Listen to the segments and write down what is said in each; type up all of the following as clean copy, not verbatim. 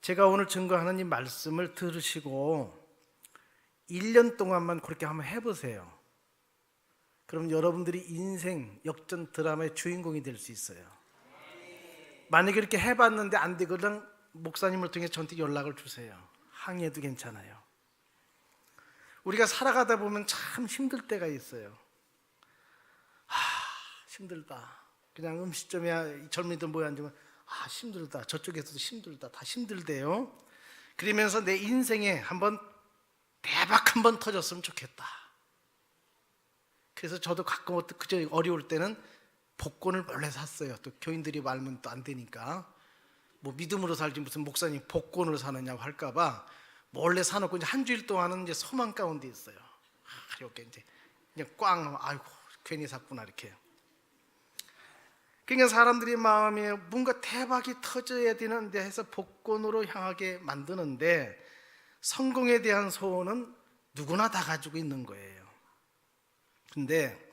제가 오늘 증거하는 이 말씀을 들으시고 1년 동안만 그렇게 한번 해보세요. 그럼 여러분들이 인생 역전 드라마의 주인공이 될 수 있어요. 만약에 이렇게 해봤는데 안 되거든, 목사님을 통해 저한테 연락을 주세요. 항의해도 괜찮아요. 우리가 살아가다 보면 참 힘들 때가 있어요. 힘들다. 그냥 음식점에 젊은이들 모여 앉으면 힘들다. 저쪽에서도 힘들다. 다 힘들대요. 그러면서 내 인생에 한번 대박 한번 터졌으면 좋겠다. 그래서 저도 가끔 그저 어려울 때는 복권을 몰래 샀어요. 또 교인들이 말면 또 안 되니까. 뭐 믿음으로 살지 무슨 목사님 복권을 사느냐고 할까봐 몰래 사놓고 이제 한 주일 동안은 이제 소망 가운데 있어요. 이렇게 이제 그냥 꽝, 아이고 괜히 샀구나 이렇게. 그러니까 사람들이 마음에 뭔가 대박이 터져야 되는데 해서 복권으로 향하게 만드는데, 성공에 대한 소원은 누구나 다 가지고 있는 거예요. 근데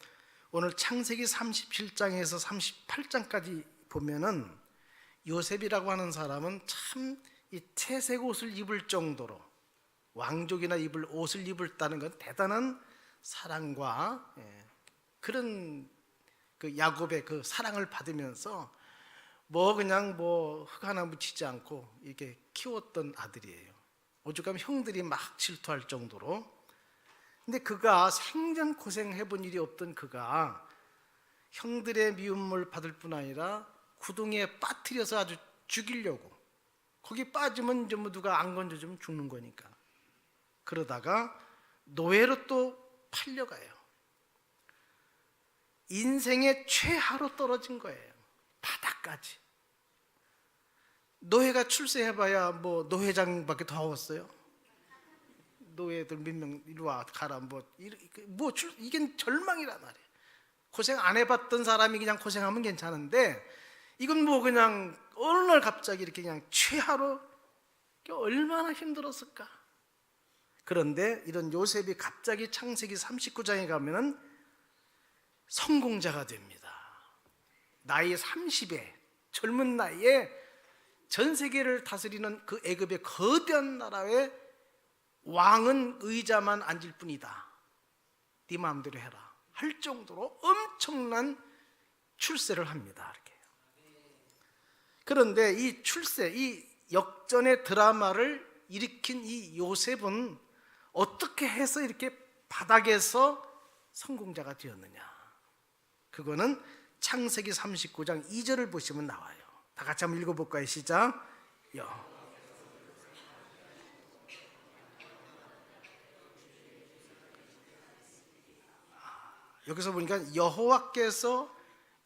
오늘 창세기 37장에서 38장까지 보면은 요셉이라고 하는 사람은 참 이 채색 옷을 입을 정도로, 왕족이나 입을 옷을 입었다는 건 대단한 사랑과 그런 그 야곱의 그 사랑을 받으면서 그냥 흙 하나 묻히지 않고 이렇게 키웠던 아들이에요. 오죽하면 형들이 막 질투할 정도로. 근데 그가 생전 고생해본 일이 없던 그가 형들의 미움을 받을 뿐 아니라 구덩이에 빠뜨려서 아주 죽이려고, 거기 빠지면 이제 누가 안 건져주면 죽는 거니까, 그러다가 노예로 또 팔려가요. 인생의 최하로 떨어진 거예요. 바닥까지. 노예가 출세해봐야 노회장밖에 더 없어요. 노예들 몇 명 이리 와 가라 이게 절망이란 말이에요. 고생 안 해봤던 사람이 그냥 고생하면 괜찮은데, 이건 그냥 어느 날 갑자기 이렇게 그냥 최하로, 얼마나 힘들었을까. 그런데 이런 요셉이 갑자기 창세기 39장에 가면은 성공자가 됩니다. 나이 30에 젊은 나이에 전 세계를 다스리는 그 애굽의 거대한 나라의 왕은 의자만 앉을 뿐이다. 네 마음대로 해라 할 정도로 엄청난 출세를 합니다. 이렇게. 그런데 이 출세, 이 역전의 드라마를 일으킨 이 요셉은 어떻게 해서 이렇게 바닥에서 성공자가 되었느냐? 그거는 창세기 39장 2절을 보시면 나와요. 다 같이 한번 읽어볼까요? 시작. 여기서 보니까 여호와께서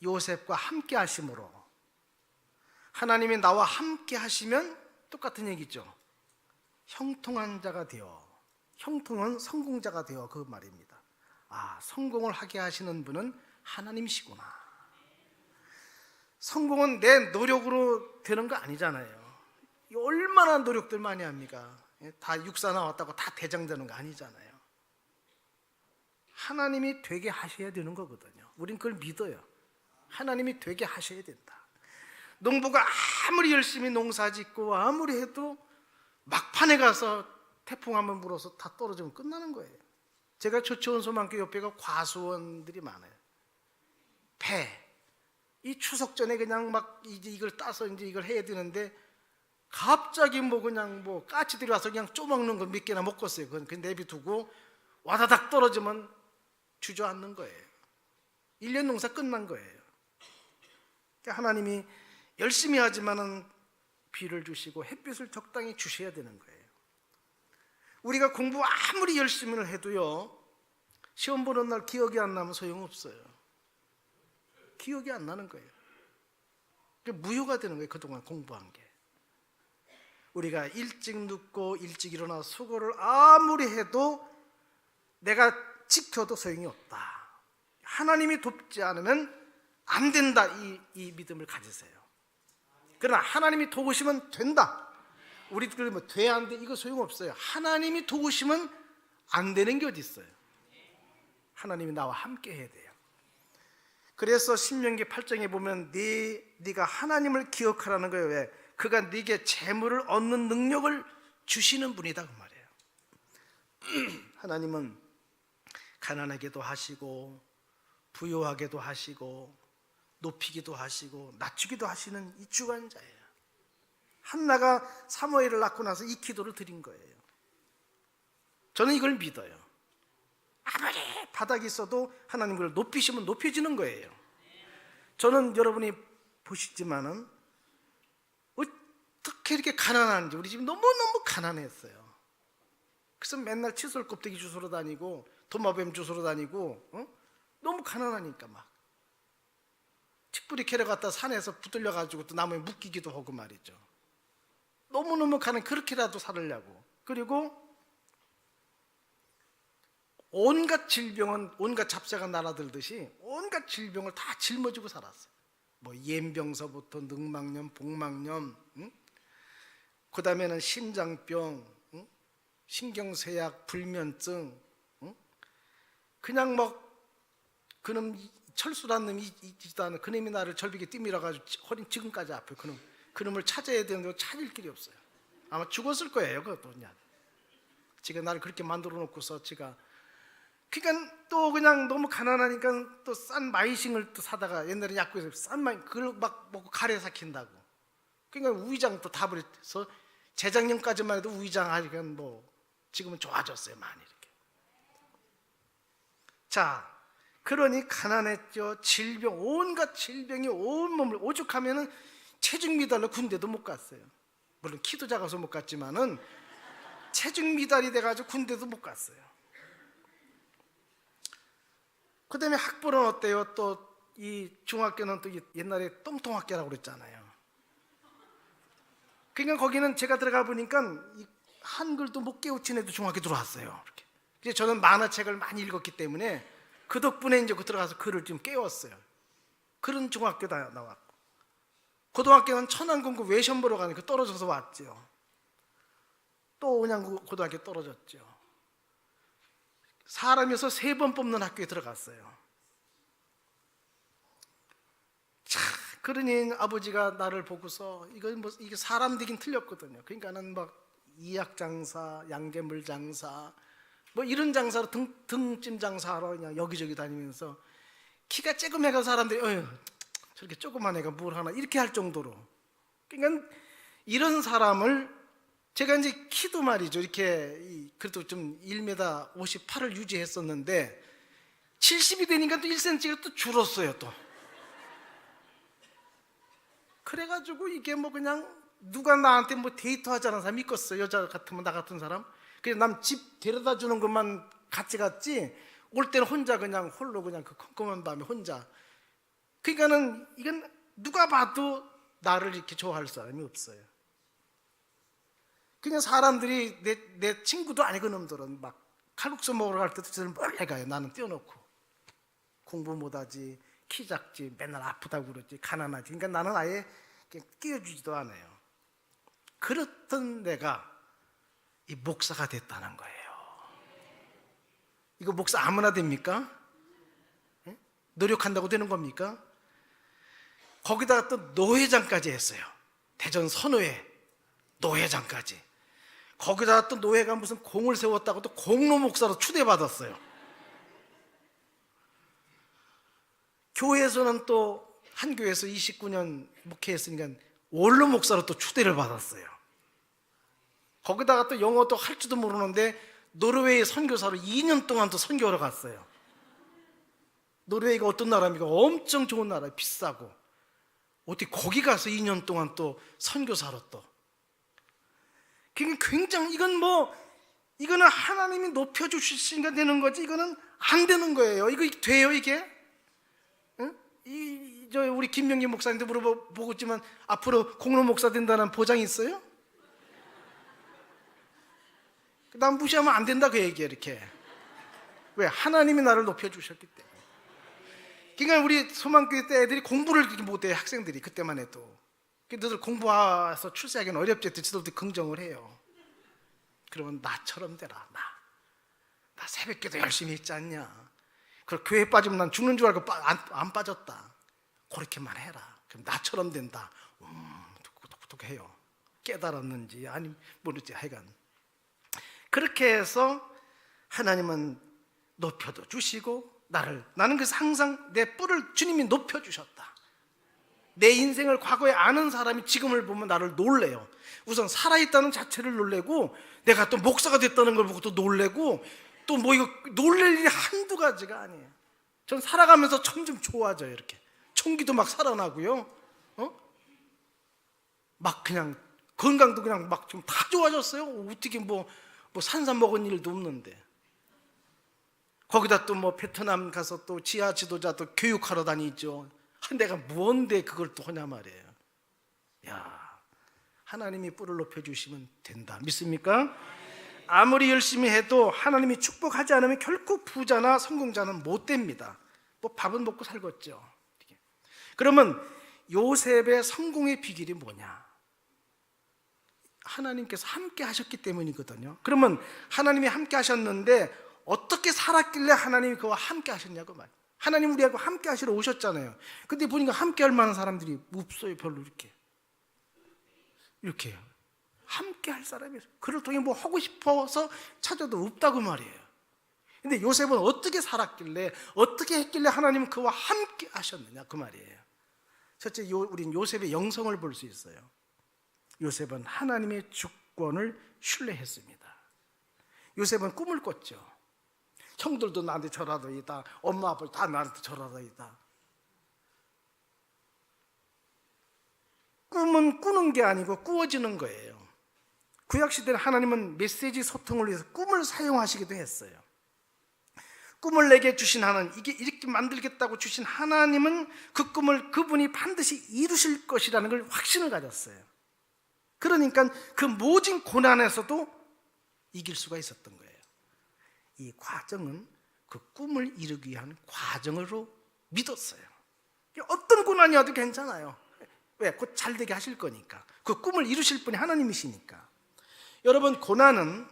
요셉과 함께 하심으로, 하나님이 나와 함께 하시면 똑같은 얘기죠. 형통한 자가 되어, 형통은 성공자가 되어, 그 말입니다. 성공을 하게 하시는 분은 하나님이시구나. 성공은 내 노력으로 되는 거 아니잖아요. 얼마나 노력들 많이 합니까? 다 육사 나왔다고 다 대장 되는 거 아니잖아요. 하나님이 되게 하셔야 되는 거거든요. 우린 그걸 믿어요. 하나님이 되게 하셔야 된다. 농부가 아무리 열심히 농사 짓고 아무리 해도 막판에 가서 태풍 한번 불어서 다 떨어지면 끝나는 거예요. 제가 조치원 소망교 옆에가 과수원들이 많아요. 이 추석 전에 그냥 이제 이걸 따서 이제 이걸 해야 되는데, 갑자기 그냥 까치들이 와서 그냥 쪼먹는 거 몇 개나 먹었어요. 그건 내비두고 와다닥 떨어지면 주저앉는 거예요. 1년 농사 끝난 거예요. 그러니까 하나님이 열심히 하지만은 비를 주시고 햇빛을 적당히 주셔야 되는 거예요. 우리가 공부 아무리 열심히 해도요, 시험 보는 날 기억이 안 나면 소용없어요. 기억이 안 나는 거예요. 무효가 되는 거예요. 그동안 공부한 게. 우리가 일찍 눕고 일찍 일어나 수고를 아무리 해도 내가 지켜도 소용이 없다. 하나님이 돕지 않으면 안 된다. 이 믿음을 가지세요. 그러나 하나님이 도우시면 된다. 우리들 돼 안 돼 이거 소용없어요. 하나님이 도우시면 안 되는 게 어디 있어요. 하나님이 나와 함께 해야 돼요. 그래서 신명기 8장에 보면 네가 하나님을 기억하라는 거예요. 왜? 그가 네게 재물을 얻는 능력을 주시는 분이다 그 말이에요. 하나님은 가난하게도 하시고 부유하게도 하시고 높이기도 하시고 낮추기도 하시는 이 주관자예요. 한나가 사무엘을 낳고 나서 이 기도를 드린 거예요. 저는 이걸 믿어요. 아무리 바닥이 있어도 하나님 그걸 높이시면 높여지는 거예요. 저는 여러분이 보시지만은 어떻게 이렇게 가난한지, 우리 집 너무너무 가난했어요. 그래서 맨날 칫솔 껍데기 주스러 다니고 도마뱀 주스러 다니고 너무 가난하니까 막 칡뿌리 캐러 갔다 산에서 붙들려 가지고 또 나무에 묶이기도 하고 말이죠. 너무너무 가난, 그렇게라도 살으려고. 그리고 온갖 질병은 온갖 잡새가 날아들듯이 온갖 질병을 다 짊어지고 살았어요. 뭐 예병서부터 늑막염, 복막염, 그 다음에는 심장병, 신경쇠약, 불면증, 그냥 막 그놈 철수란 놈이 있지도 않은 그놈이 나를 절벽에 뛰밀어 가지고 허리 지금까지 아파요. 그놈을 찾아야 되는데 찾을 길이 없어요. 아마 죽었을 거예요. 그것도 그냥 지가 나를 그렇게 만들어 놓고서 지가, 그러니까 또 그냥 너무 가난하니까 또 싼 마이싱을 또 사다가, 옛날에 약국에서 싼 마이 그걸 막 먹고 가래 삭힌다고. 그러니까 우위장 또 다 버려서 재작년까지만 해도 우위장 하니까 뭐 지금은 좋아졌어요 많이 이렇게. 자, 그러니 가난했죠. 질병, 온갖 질병이 온 몸을, 오죽하면은 체중 미달로 군대도 못 갔어요. 물론 키도 작아서 못 갔지만은 체중 미달이 돼가지고 군대도 못 갔어요. 그 다음에 학벌은 어때요? 또 이 중학교는 또 옛날에 똥통학교라고 그랬잖아요. 그러니까 거기는 제가 들어가 보니까 이 한글도 못 깨우친 애도 중학교 들어왔어요. 이렇게. 이제 저는 만화책을 많이 읽었기 때문에 그 덕분에 이제 들어가서 글을 좀 깨웠어요. 그런 중학교 다 나왔고, 고등학교는 천안공고 외시험 보러 가니까 떨어져서 왔죠. 또 그냥 고등학교 떨어졌죠. 사람에서 3번 뽑는 학교에 들어갔어요. 자, 그러니 아버지가 나를 보고서 이게 사람 되긴 틀렸거든요. 그러니까는 막 이약 장사, 양재물 장사, 뭐 이런 장사로 등찜 장사하러 그냥 여기저기 다니면서 키가 쬐끔해가 사람들이 저렇게 조그만 애가 뭘 하나 이렇게 할 정도로. 그러니까 이런 사람을 제가 이제 키도 말이죠, 이렇게 그래도 좀 1m 58을 유지했었는데 70이 되니까 또 1cm가 또 줄었어요 또. 그래가지고 이게 뭐 그냥 누가 나한테 뭐 데이트하자는 사람 있겠어? 여자 같으면 나 같은 사람? 그냥 남 집 데려다 주는 것만 같이 갔지 올 때는 혼자 그냥 홀로 그냥 그 컴컴한 밤에 혼자. 그러니까는 이건 누가 봐도 나를 이렇게 좋아할 사람이 없어요. 그냥 사람들이 내 친구도 아니고 놈들은 막 칼국수 먹으러 갈 때도 저를 몰래 가요. 나는 떼어놓고 공부 못하지, 키 작지, 맨날 아프다고 그러지, 가난하지. 그러니까 나는 아예 끼워주지도 않아요. 그렇던 내가 이 목사가 됐다는 거예요. 이거 목사 아무나 됩니까? 노력한다고 되는 겁니까? 거기다가 또 노회장까지 했어요. 대전 선호회 노회장까지. 거기다가 또 노회가 무슨 공을 세웠다고 또 공로 목사로 추대받았어요. 교회에서는 또 한 교회에서 29년 목회했으니까 원로 목사로 또 추대를 받았어요. 거기다가 또 영어도 할 줄도 모르는데 노르웨이 선교사로 2년 동안 또 선교하러 갔어요. 노르웨이가 어떤 나라입니까? 엄청 좋은 나라예요. 비싸고. 어떻게 거기 가서 2년 동안 또 선교사로 또. 굉장히 이거는 하나님이 높여주시니까 되는 거지 이거는 안 되는 거예요. 이거 돼요 이게? 응? 우리 김명기 목사님도 물어보고 있지만 앞으로 공로 목사 된다는 보장이 있어요? 난 무시하면 안 된다 그 얘기야 이렇게. 왜? 하나님이 나를 높여주셨기 때문에. 그러니까 우리 소망교회 때 애들이 공부를 그렇게 못해요. 학생들이 그때만 해도. 너희들 공부해서 출세하기는 어렵지. 지들도 긍정을 해요. 그러면 나처럼 되라. 나 새벽기도 열심히 했지 않냐. 그럼 교회 빠지면 난 죽는 줄 알고 안 빠졌다. 그렇게만 해라. 그럼 나처럼 된다. 해요. 깨달았는지 아니 모르지 하여간 그렇게 해서 하나님은 높여도 주시고 나는 그래서 항상 내 뿔을 주님이 높여주셨다. 내 인생을 과거에 아는 사람이 지금을 보면 나를 놀래요. 우선 살아있다는 자체를 놀래고 내가 또 목사가 됐다는 걸 보고 또 놀래고 또 뭐 이거 놀랄 일이 한두 가지가 아니에요. 전 살아가면서 점점 좋아져요. 이렇게 총기도 막 살아나고요. 막 그냥 건강도 그냥 막 좀 다 좋아졌어요. 어떻게 뭐 산삼 먹은 일도 없는데 거기다 또 뭐 베트남 가서 또 지하 지도자 또 교육하러 다니죠. 내가 뭔데 그걸 또 하냐 말이에요. 야, 하나님이 뿔을 높여주시면 된다. 믿습니까? 아무리 열심히 해도 하나님이 축복하지 않으면 결코 부자나 성공자는 못 됩니다. 뭐 밥은 먹고 살겠죠. 그러면 요셉의 성공의 비결이 뭐냐? 하나님께서 함께 하셨기 때문이거든요. 그러면 하나님이 함께 하셨는데 어떻게 살았길래 하나님이 그와 함께 하셨냐고 말이에요. 하나님 우리하고 함께 하시러 오셨잖아요. 근데 보니까 함께 할 만한 사람들이 없어요. 별로 이렇게 함께 할 사람이 그를 통해 뭐 하고 싶어서 찾아도 없다고 말이에요. 근데 요셉은 어떻게 살았길래 어떻게 했길래 하나님은 그와 함께 하셨느냐 그 말이에요. 첫째, 우린 요셉의 영성을 볼 수 있어요. 요셉은 하나님의 주권을 신뢰했습니다. 요셉은 꿈을 꿨죠. 형들도 나한테 절하더이다. 엄마 아빠 다 나한테 절하더이다. 꿈은 꾸는 게 아니고 꾸어지는 거예요. 구약시대는 하나님은 메시지 소통을 위해서 꿈을 사용하시기도 했어요. 꿈을 내게 주신 하나님, 이게 이렇게 만들겠다고 주신 하나님은 그 꿈을 그분이 반드시 이루실 것이라는 걸 확신을 가졌어요. 그러니까 그 모진 고난에서도 이길 수가 있었던 거예요. 이 과정은 그 꿈을 이루기 위한 과정으로 믿었어요. 어떤 고난이 와도 괜찮아요. 왜? 곧 잘되게 하실 거니까. 그 꿈을 이루실 분이 하나님이시니까. 여러분, 고난은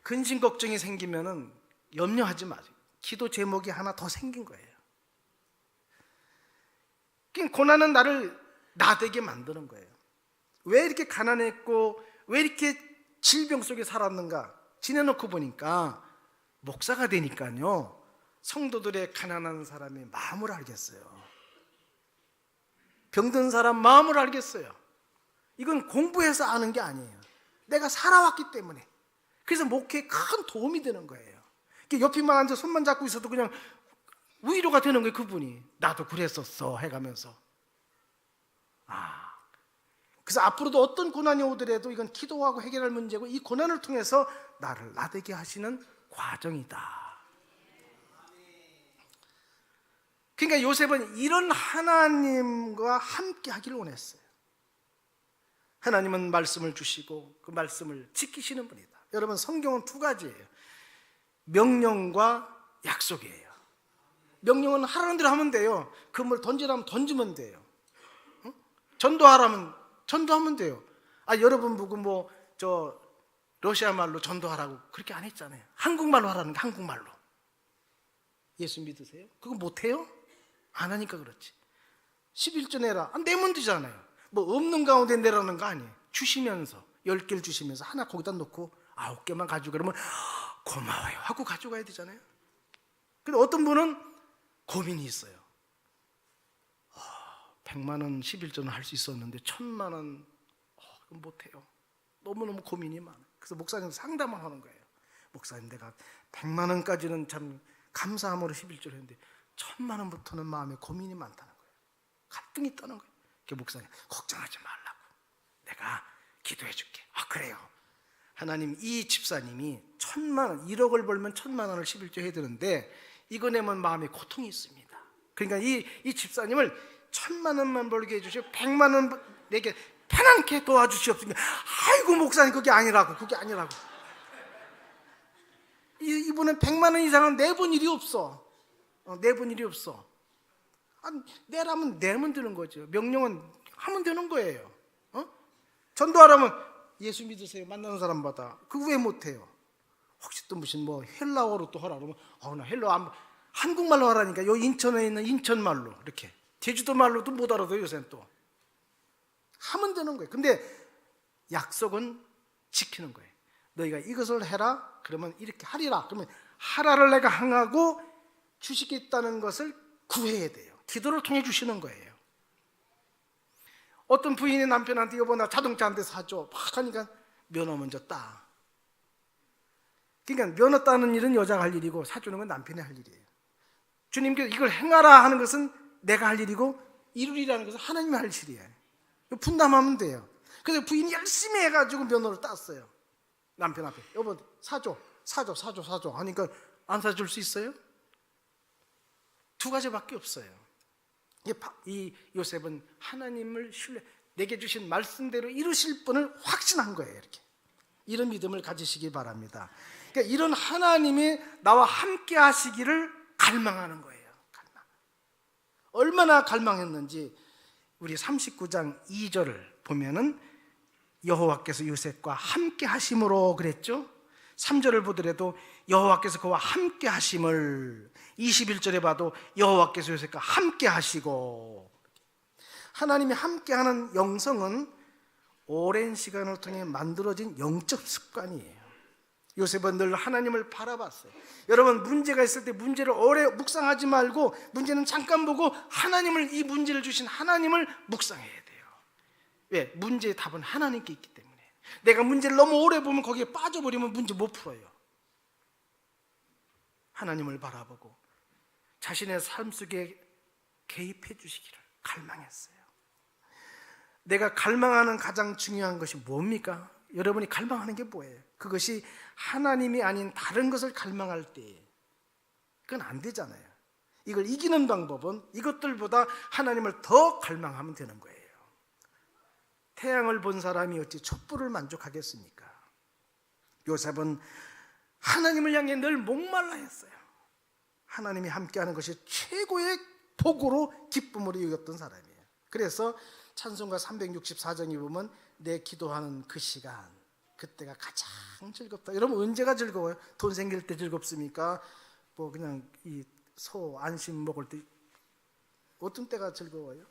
근심 걱정이 생기면은 염려하지 마세요. 기도 제목이 하나 더 생긴 거예요. 고난은 나를 나되게 만드는 거예요. 왜 이렇게 가난했고 왜 이렇게 질병 속에 살았는가 지내놓고 보니까 목사가 되니까요 성도들의 가난한 사람의 마음을 알겠어요. 병든 사람 마음을 알겠어요. 이건 공부해서 아는 게 아니에요. 내가 살아왔기 때문에. 그래서 목회에 큰 도움이 되는 거예요. 옆에만 앉아 손만 잡고 있어도 그냥 위로가 되는 거예요. 그분이 나도 그랬었어 해가면서. 그래서 앞으로도 어떤 고난이 오더라도 이건 기도하고 해결할 문제고 이 고난을 통해서 나를 나되게 하시는 과정이다. 그러니까 요셉은 이런 하나님과 함께 하기를 원했어요. 하나님은 말씀을 주시고 그 말씀을 지키시는 분이다. 여러분, 성경은 두 가지예요. 명령과 약속이에요. 명령은 하라는 대로 하면 돼요. 그물 던지라면 던지면 돼요. 전도하라면 전도하면 돼요. 여러분 보고 러시아 말로 전도하라고 그렇게 안 했잖아요. 한국말로 하라는 게 한국말로. 예수 믿으세요? 그거 못해요? 안 하니까 그렇지. 11조 내라. 내면 되잖아요. 없는 가운데 내라는 거 아니에요. 주시면서 10개를 주시면서 하나 거기다 놓고 9개만 가지고 그러면 고마워요 하고 가져가야 되잖아요. 근데 어떤 분은 고민이 있어요. 100만 원 11조는 할 수 있었는데 1000만 원 그건 못해요. 너무너무 고민이 많아요. 그래서 목사님 상담을 하는 거예요. 목사님, 내가 100만 원까지는 참 감사함으로 11조를 했는데 1000만 원부터는 마음에 고민이 많다는 거예요. 갈등이 있다는 거예요. 목사님, 걱정하지 말라고. 내가 기도해 줄게. 그래요. 하나님, 이 집사님이 1000만 원, 1억을 벌면 1000만 원을 11조 해야 되는데 이거 내면 마음에 고통이 있습니다. 그러니까 이 집사님을 1000만 원만 벌게 해주시고 100만 원 내게 편안케 도와주시옵소서. 아이고 목사님, 그게 아니라고. 이분은 100만 원 이상은 내본 일이 없어. 내본 일이 없어. 내라면 내면 되는 거죠. 명령은 하면 되는 거예요. 전도하라면 예수 믿으세요. 만나는 사람마다. 그거 왜 못해요? 혹시 또 무슨 헬라어로 또 하라 그러면 나 헬라어 한국말로 하라니까. 요 인천에 있는 인천말로 이렇게. 제주도 말로도 못 알아도 요새는 또. 하면 되는 거예요. 근데 약속은 지키는 거예요. 너희가 이것을 해라. 그러면 이렇게 하리라. 그러면 하라를 내가 행하고 주시겠다는 것을 구해야 돼요. 기도를 통해 주시는 거예요. 어떤 부인이 남편한테 여보 나 자동차 한 대 사줘 막 하니까 면허 먼저 따. 그러니까 면허 따는 일은 여자가 할 일이고 사주는 건 남편이 할 일이에요. 주님께서 이걸 행하라 하는 것은 내가 할 일이고 이루리라는 것은 하나님이 할 일이에요. 분담하면 돼요. 그래서 부인이 열심히 해가지고 면허를 땄어요. 남편 앞에 여보 사줘 하니까 안 사줄 수 있어요? 두 가지밖에 없어요. 이 요셉은 하나님을 신뢰, 내게 주신 말씀대로 이루실 분을 확신한 거예요. 이렇게 이런 믿음을 가지시기 바랍니다. 그러니까 이런 하나님이 나와 함께 하시기를 갈망하는 거예요. 얼마나 갈망했는지 우리 39장 2절을 보면은 여호와께서 요셉과 함께 하심으로 그랬죠. 3절을 보더라도 여호와께서 그와 함께 하심을, 21절에 봐도 여호와께서 요셉과 함께 하시고. 하나님이 함께하는 영성은 오랜 시간을 통해 만들어진 영적 습관이에요. 요셉은 늘 하나님을 바라봤어요. 여러분 문제가 있을 때 문제를 오래 묵상하지 말고 문제는 잠깐 보고 하나님을, 이 문제를 주신 하나님을 묵상해야 돼요. 왜? 문제의 답은 하나님께 있기 때문에. 내가 문제를 너무 오래 보면 거기에 빠져버리면 문제 못 풀어요. 하나님을 바라보고 자신의 삶 속에 개입해 주시기를 갈망했어요. 내가 갈망하는 가장 중요한 것이 뭡니까? 여러분이 갈망하는 게 뭐예요? 그것이 하나님이 아닌 다른 것을 갈망할 때 그건 안 되잖아요. 이걸 이기는 방법은 이것들보다 하나님을 더 갈망하면 되는 거예요. 태양을 본 사람이 어찌 촛불을 만족하겠습니까? 요셉은 하나님을 향해 늘 목말라 했어요. 하나님이 함께하는 것이 최고의 복으로 기쁨으로 여겼던 사람이에요. 그래서 찬송가 364장에 보면 내 기도하는 그 시간, 그때가 가장 즐겁다. 여러분 언제가 즐거워요? 돈 생길 때 즐겁습니까? 뭐 그냥 이 소 안심 먹을 때 어떤 때가 즐거워요?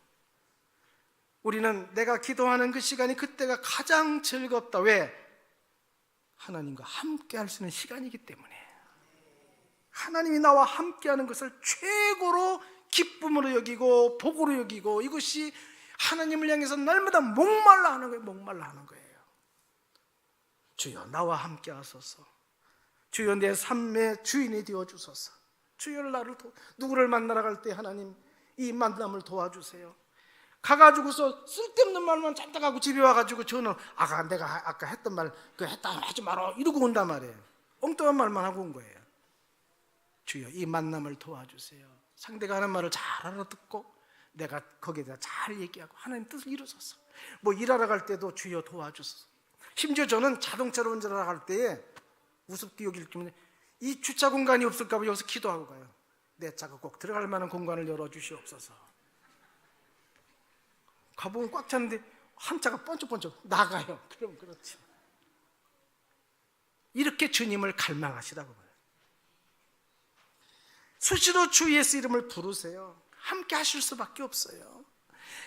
우리는 내가 기도하는 그 시간이 그때가 가장 즐겁다. 왜? 하나님과 함께 할 수 있는 시간이기 때문에. 하나님이 나와 함께하는 것을 최고로 기쁨으로 여기고 복으로 여기고, 이것이 하나님을 향해서 날마다 목말라 하는 거예요. 목말라 하는 거예요. 주여 나와 함께 하소서. 주여 내 삶의 주인이 되어 주소서. 주여 나를 누구를 만나러 갈 때 하나님 이 만남을 도와주세요. 가가지고서 쓸데없는 말만 잔뜩 하고 집에 와가지고 저는 내가 아까 했던 말 그거 했다 하지 마라 이러고 온단 말이에요. 엉뚱한 말만 하고 온 거예요. 주여 이 만남을 도와주세요. 상대가 하는 말을 잘 알아듣고 내가 거기에 대해 잘 얘기하고 하나님 뜻을 이루소서. 뭐 일하러 갈 때도 주여 도와주소서. 심지어 저는 자동차로 운전하러 갈 때에 우습게 여길 때문에 이 주차 공간이 없을까 봐 여기서 기도하고 가요. 내 차가 꼭 들어갈 만한 공간을 열어주시옵소서. 가보면 꽉 찼는데 한 차가 번쩍번쩍 나가요. 그럼 그렇지. 이렇게 주님을 갈망하시라고 봐요. 수시로 주 예수 이름을 부르세요. 함께 하실 수밖에 없어요.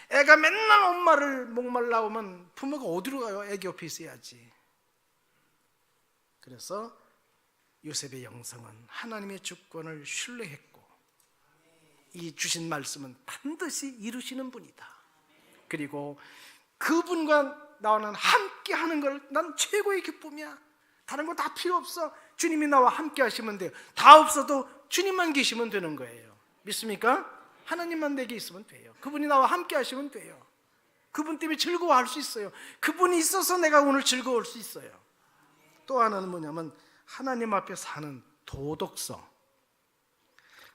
애가 맨날 엄마를 목말라 오면 부모가 어디로 가요? 애기 옆에 있어야지. 그래서 요셉의 영성은 하나님의 주권을 신뢰했고 이 주신 말씀은 반드시 이루시는 분이다. 그리고 그분과 나와는 함께 하는 걸 난 최고의 기쁨이야. 다른 거 다 필요 없어. 주님이 나와 함께 하시면 돼요. 다 없어도 주님만 계시면 되는 거예요. 믿습니까? 하나님만 내게 있으면 돼요. 그분이 나와 함께 하시면 돼요. 그분 때문에 즐거워할 수 있어요. 그분이 있어서 내가 오늘 즐거울 수 있어요. 또 하나는 뭐냐면 하나님 앞에 사는 도덕성.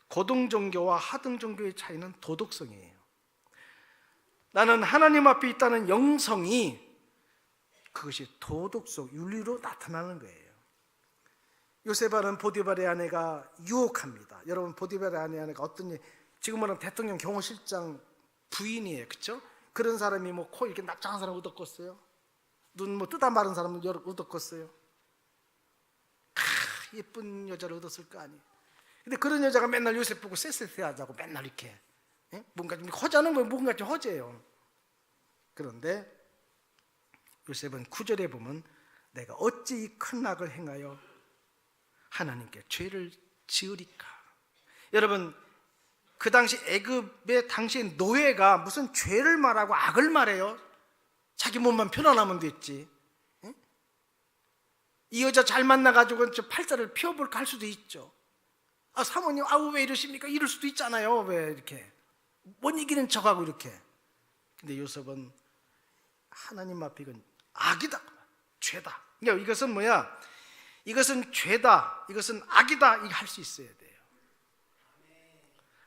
고등종교와 하등종교의 차이는 도덕성이에요. 나는 하나님 앞에 있다는 영성이 그것이 도덕성, 윤리로 나타나는 거예요. 요세바는 보디발의 아내가 유혹합니다. 여러분 보디발의 아내가 어떤 일, 지금 말하는 대통령 경호실장 부인이에요. 그렇죠? 그런 사람이 뭐 코 이렇게 납작한 사람 얻었겠어요? 눈 뭐 뜨다 마른 사람은 얻었겠어요? 예쁜 여자를 얻었을 거 아니에요. 근데 그런 여자가 맨날 요셉 보고 쎄쎄쎄 하자고 맨날 이렇게 뭔가 좀 허자는 거예요. 뭔가 좀 허재요. 그런데 요셉은 9절에 보면 내가 어찌 이 큰 악을 행하여 하나님께 죄를 지으리까. 여러분, 그 당시 애굽의 당시 노예가 무슨 죄를 말하고 악을 말해요? 자기 몸만 편안하면 됐지. 응? 이 여자 잘 만나가지고 저 팔자를 피워볼까 할 수도 있죠. 아, 사모님, 아우 왜 이러십니까? 이럴 수도 있잖아요. 왜 이렇게 못 이기는 척하고 이렇게. 근데 요셉은 하나님 앞에 이건 악이다, 죄다. 그러니까 이것은 뭐야? 이것은 죄다, 이것은 악이다, 이거 할 수 있어야 돼요.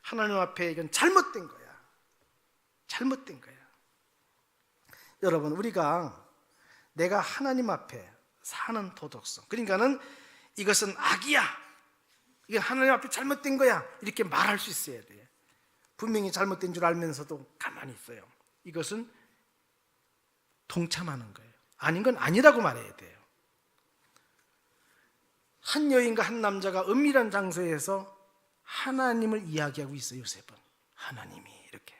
하나님 앞에 이건 잘못된 거야. 잘못된 거야. 여러분, 우리가 내가 하나님 앞에 사는 도덕성, 그러니까는 이것은 악이야, 이건 하나님 앞에 잘못된 거야, 이렇게 말할 수 있어야 돼요. 분명히 잘못된 줄 알면서도 가만히 있어요. 이것은 동참하는 거예요. 아닌 건 아니라고 말해야 돼요. 한 여인과 한 남자가 은밀한 장소에서 하나님을 이야기하고 있어요. 요셉은 하나님이 이렇게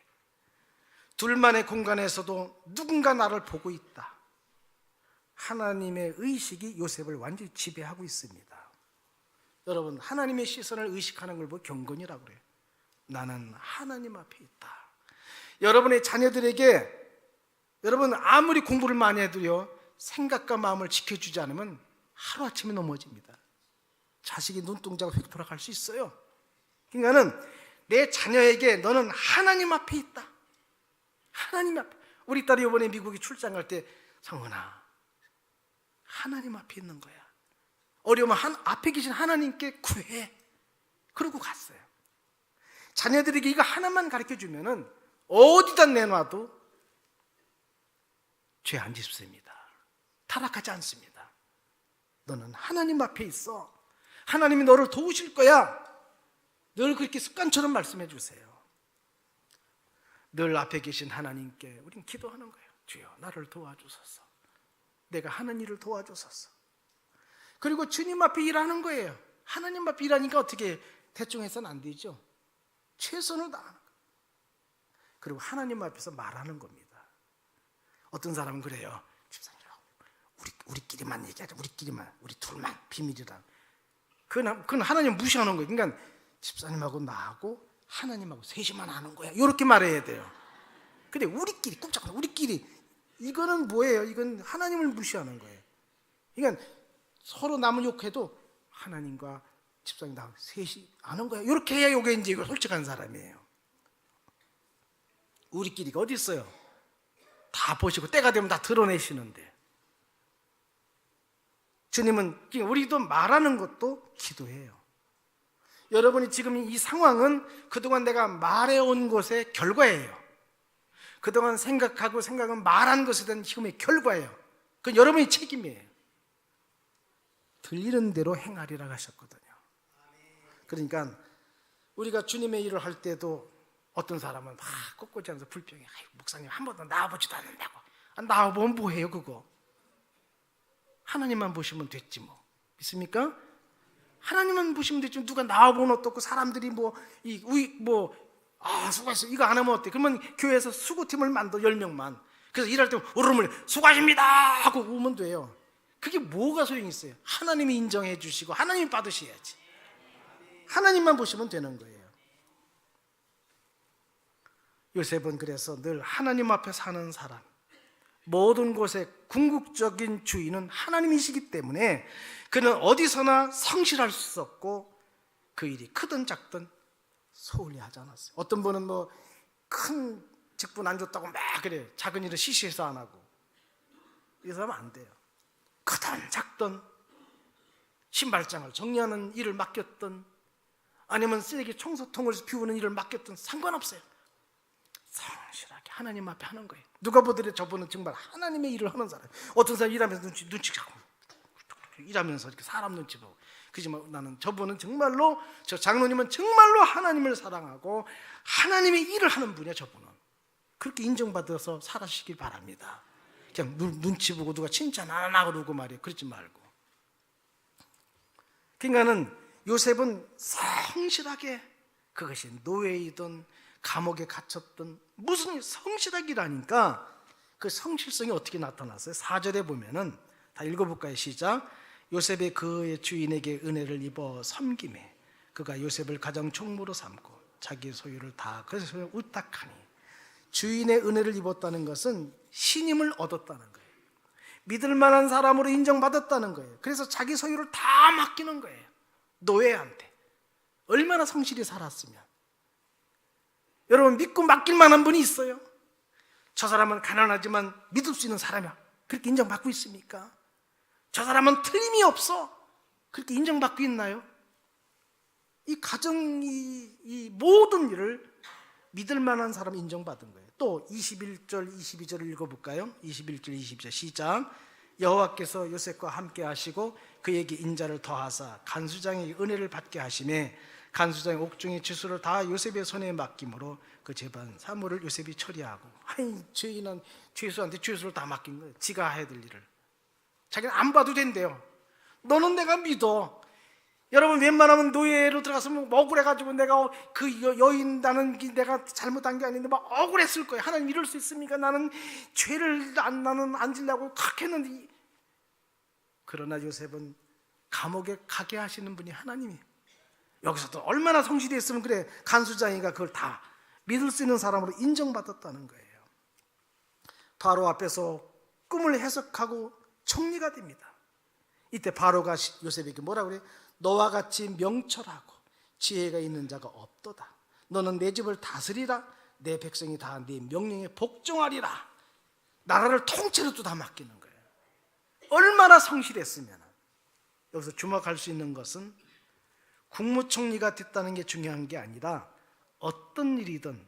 둘만의 공간에서도 누군가 나를 보고 있다. 하나님의 의식이 요셉을 완전히 지배하고 있습니다. 여러분, 하나님의 시선을 의식하는 걸 보고 경건이라고 그래요. 나는 하나님 앞에 있다. 여러분의 자녀들에게, 여러분 아무리 공부를 많이 해도요, 생각과 마음을 지켜주지 않으면 하루아침에 넘어집니다. 자식이 눈동자가 휙 돌아갈 수 있어요. 그러니까는 내 자녀에게 너는 하나님 앞에 있다. 하나님 앞에. 우리 딸이 이번에 미국에 출장 갈 때, 성은아, 하나님 앞에 있는 거야. 어려우면 앞에 계신 하나님께 구해. 그러고 갔어요. 자녀들에게 이거 하나만 가르쳐 주면은 어디다 내놔도 죄 안 짓습니다. 타락하지 않습니다. 너는 하나님 앞에 있어. 하나님이 너를 도우실 거야. 늘 그렇게 습관처럼 말씀해 주세요. 늘 앞에 계신 하나님께 우린 기도하는 거예요. 주여, 나를 도와주소서. 내가 하는 일을 도와주소서. 그리고 주님 앞에 일하는 거예요. 하나님 앞에 일하니까 어떻게 대충 해서는 안 되죠. 최선을 다하는 거예요. 그리고 하나님 앞에서 말하는 겁니다. 어떤 사람은 그래요. 집사님, 우리끼리만 얘기하자. 우리끼리만, 우리 둘만 비밀이라. 그건 하나님 무시하는 거예요. 그러니까 집사님하고 나하고 하나님하고 셋이만 아는 거야, 이렇게 말해야 돼요. 근데 우리끼리, 꼼짝마, 우리끼리, 이거는 뭐예요? 이건 하나님을 무시하는 거예요. 그러니까 서로 남을 욕해도 하나님과 집사님 나 셋이 아는 거야, 이렇게 해야 이게 이제 이거 솔직한 사람이에요. 우리끼리가 어디 있어요? 다 보시고 때가 되면 다 드러내시는데. 주님은 우리도 말하는 것도 기도해요. 여러분이 지금 이 상황은 그동안 내가 말해온 것의 결과예요. 그동안 생각은 말한 것에 대한 힘의 결과예요. 그건 여러분의 책임이에요. 들리는 대로 행하리라 하셨거든요. 그러니까 우리가 주님의 일을 할 때도 어떤 사람은 막 꼿꼿이 하면서 불평해. 목사님 한 번도 나와보지도 않는다고. 나와보면 뭐해요 그거. 하나님만 보시면 됐지 뭐. 믿습니까? 하나님만 보시면 됐지. 누가 나와보면 어떻고, 사람들이 수고했어, 이거 안 하면 어때? 그러면 교회에서 수고팀을 만들어 10명만. 그래서 일할 때 울음을 수고하십니다 하고 오면 돼요. 그게 뭐가 소용이 있어요? 하나님이 인정해 주시고 하나님이 받으셔야지. 하나님만 보시면 되는 거예요. 요셉은 그래서 늘 하나님 앞에 사는 사람, 모든 곳의 궁극적인 주인은 하나님이시기 때문에 그는 어디서나 성실할 수 없고 그 일이 크든 작든 소홀히 하지 않았어요. 어떤 분은 큰 직분 안 줬다고 막 그래요. 작은 일은 시시해서 안 하고. 이 사람은 안 돼요. 크든 작든 신발장을 정리하는 일을 맡겼든 아니면 쓰레기 청소통을 비우는 일을 맡겼든 상관없어요. 성실하게 하나님 앞에 하는 거예요. 누가 보더라도 저분은 정말 하나님의 일을 하는 사람. 어떤 사람 일하면서 눈치 자꾸 일하면서 이렇게 사람 눈치 보고. 그지만 나는 저분은 정말로, 저 장로님은 정말로 하나님을 사랑하고 하나님의 일을 하는 분이야. 저분은 그렇게 인정받아서 살아주시길 바랍니다. 그냥 눈치 보고 누가 칭찬 안 하고 그러고 말이에요. 그러지 말고. 그러니까는 요셉은 성실하게, 그것이 노예이든 감옥에 갇혔든 무슨 성실하게 일하니까 그 성실성이 어떻게 나타났어요? 4절에 보면은 다 읽어볼까요? 시작. 요셉의 그의 주인에게 은혜를 입어 섬김에 그가 요셉을 가장 총무로 삼고 자기 소유를 다 그래서 우탁하니. 주인의 은혜를 입었다는 것은 신임을 얻었다는 거예요. 믿을 만한 사람으로 인정받았다는 거예요. 그래서 자기 소유를 다 맡기는 거예요. 노예한테. 얼마나 성실히 살았으면. 여러분, 믿고 맡길 만한 분이 있어요? 저 사람은 가난하지만 믿을 수 있는 사람이야. 그렇게 인정받고 있습니까? 저 사람은 틀림이 없어. 그렇게 인정받고 있나요? 이 가정이 이 모든 일을 믿을 만한 사람 인정받은 거예요. 또 21절 22절을 읽어볼까요? 21절 22절 시작. 여호와께서 요셉과 함께 하시고 그에게 인자를 더하사 간수장의 은혜를 받게 하시매 간수장의 옥중의 죄수를 다 요셉의 손에 맡김으로 그 재반 사물을 요셉이 처리하고. 아니, 죄인은 죄수한테 죄수를 다 맡긴 거예요. 지가 해야 될 일을. 자기는 안 봐도 된대요. 너는 내가 믿어. 여러분, 웬만하면 노예로 들어가서 억울해가지고 내가 그 여인 나는 내가 잘못한 게 아닌데 막 억울했을 거예요. 하나님 이럴 수 있습니까? 나는 죄를 나는 안 지려고 그렇게 했는데. 그러나 요셉은 감옥에 가게 하시는 분이 하나님이에요. 여기서도 얼마나 성실히 했으면 그래 간수장이가 그걸 다 믿을 수 있는 사람으로 인정받았다는 거예요. 바로 앞에서 꿈을 해석하고 총리가 됩니다. 이때 바로가 요셉에게 뭐라 그래요? 너와 같이 명철하고 지혜가 있는 자가 없도다. 너는 내 집을 다스리라. 내 백성이 다 네 명령에 복종하리라. 나라를 통째로 다 맡기는 거예요. 얼마나 성실했으면. 여기서 주목할 수 있는 것은 국무총리가 됐다는 게 중요한 게 아니라 어떤 일이든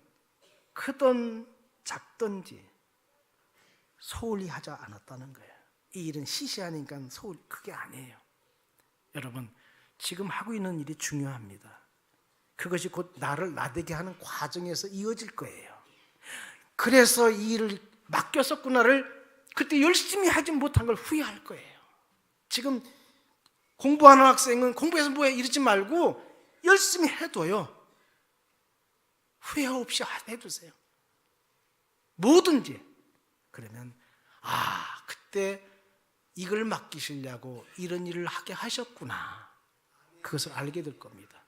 크든 작든지 소홀히 하지 않았다는 거예요. 이 일은 시시하니까 소홀히 그게 아니에요. 여러분, 지금 하고 있는 일이 중요합니다. 그것이 곧 나를 나되게 하는 과정에서 이어질 거예요. 그래서 이 일을 맡겼었구나를 그때 열심히 하지 못한 걸 후회할 거예요. 지금 공부하는 학생은 공부해서 뭐해 이러지 말고 열심히 해둬요. 후회 없이 해두세요. 뭐든지. 그러면 그때 이걸 맡기시려고 이런 일을 하게 하셨구나. 그것을 알게 될 겁니다.